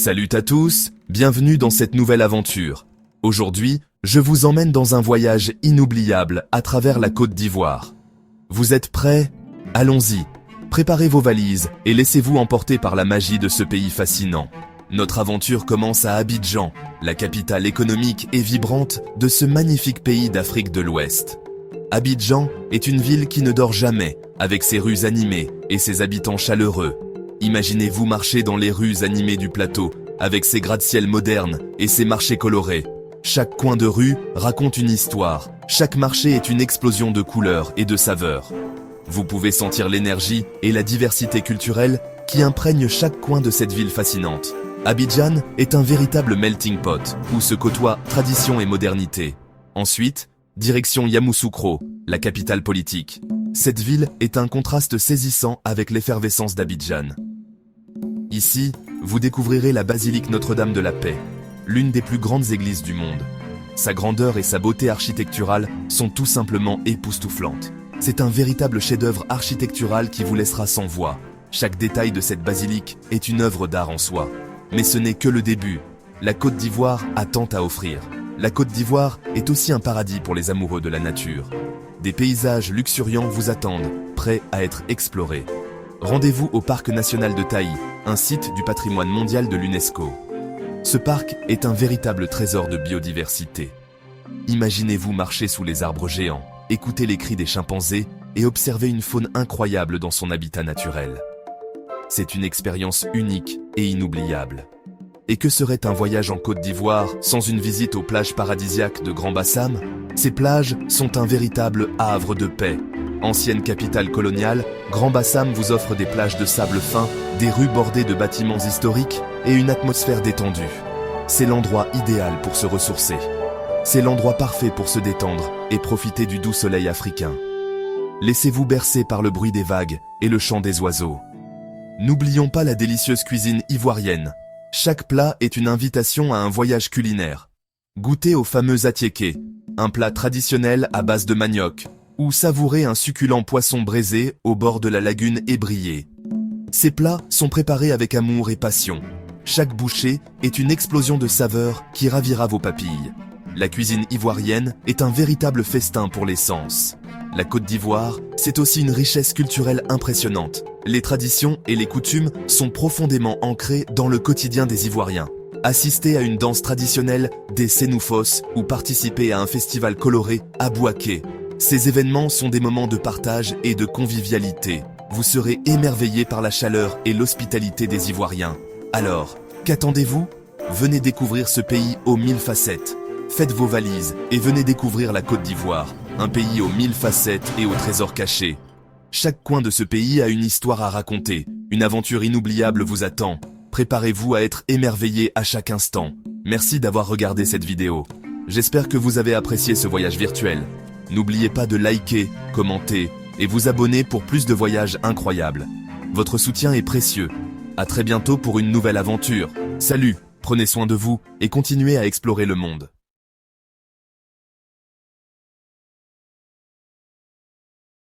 Salut à tous, bienvenue dans cette nouvelle aventure. Aujourd'hui, je vous emmène dans un voyage inoubliable à travers la Côte d'Ivoire. Vous êtes prêts? Allons-y. Préparez vos valises et laissez-vous emporter par la magie de ce pays fascinant. Notre aventure commence à Abidjan, la capitale économique et vibrante de ce magnifique pays d'Afrique de l'Ouest. Abidjan est une ville qui ne dort jamais, avec ses rues animées et ses habitants chaleureux. Imaginez-vous marcher dans les rues animées du plateau, avec ses gratte-ciel modernes et ses marchés colorés. Chaque coin de rue raconte une histoire, chaque marché est une explosion de couleurs et de saveurs. Vous pouvez sentir l'énergie et la diversité culturelle qui imprègnent chaque coin de cette ville fascinante. Abidjan est un véritable melting pot, où se côtoient tradition et modernité. Ensuite, direction Yamoussoukro, la capitale politique. Cette ville est un contraste saisissant avec l'effervescence d'Abidjan. Ici, vous découvrirez la basilique Notre-Dame de la Paix, l'une des plus grandes églises du monde. Sa grandeur et sa beauté architecturale sont tout simplement époustouflantes. C'est un véritable chef-d'œuvre architectural qui vous laissera sans voix. Chaque détail de cette basilique est une œuvre d'art en soi. Mais ce n'est que le début. La Côte d'Ivoire a tant à offrir. La Côte d'Ivoire est aussi un paradis pour les amoureux de la nature. Des paysages luxuriants vous attendent, prêts à être explorés. Rendez-vous au Parc national de Taï, un site du patrimoine mondial de l'UNESCO. Ce parc est un véritable trésor de biodiversité. Imaginez-vous marcher sous les arbres géants, écouter les cris des chimpanzés et observer une faune incroyable dans son habitat naturel. C'est une expérience unique et inoubliable. Et que serait un voyage en Côte d'Ivoire sans une visite aux plages paradisiaques de Grand Bassam? Ces plages sont un véritable havre de paix. Ancienne capitale coloniale, Grand Bassam vous offre des plages de sable fin, des rues bordées de bâtiments historiques et une atmosphère détendue. C'est l'endroit idéal pour se ressourcer. C'est l'endroit parfait pour se détendre et profiter du doux soleil africain. Laissez-vous bercer par le bruit des vagues et le chant des oiseaux. N'oublions pas la délicieuse cuisine ivoirienne. Chaque plat est une invitation à un voyage culinaire. Goûtez au fameux atiéké, un plat traditionnel à base de manioc, ou savourez un succulent poisson braisé au bord de la lagune ébriée. Ces plats sont préparés avec amour et passion. Chaque bouchée est une explosion de saveurs qui ravira vos papilles. La cuisine ivoirienne est un véritable festin pour les sens. La Côte d'Ivoire, c'est aussi une richesse culturelle impressionnante. Les traditions et les coutumes sont profondément ancrées dans le quotidien des Ivoiriens. Assister à une danse traditionnelle des Sénoufos ou participer à un festival coloré à Bouaké. Ces événements sont des moments de partage et de convivialité. Vous serez émerveillés par la chaleur et l'hospitalité des Ivoiriens. Alors, qu'attendez-vous? Venez découvrir ce pays aux 1000 facettes. Faites vos valises et venez découvrir la Côte d'Ivoire, un pays aux 1000 facettes et aux trésors cachés. Chaque coin de ce pays a une histoire à raconter, une aventure inoubliable vous attend. Préparez-vous à être émerveillés à chaque instant. Merci d'avoir regardé cette vidéo. J'espère que vous avez apprécié ce voyage virtuel. N'oubliez pas de liker, commenter et vous abonner pour plus de voyages incroyables. Votre soutien est précieux. À très bientôt pour une nouvelle aventure. Salut, prenez soin de vous et continuez à explorer le monde.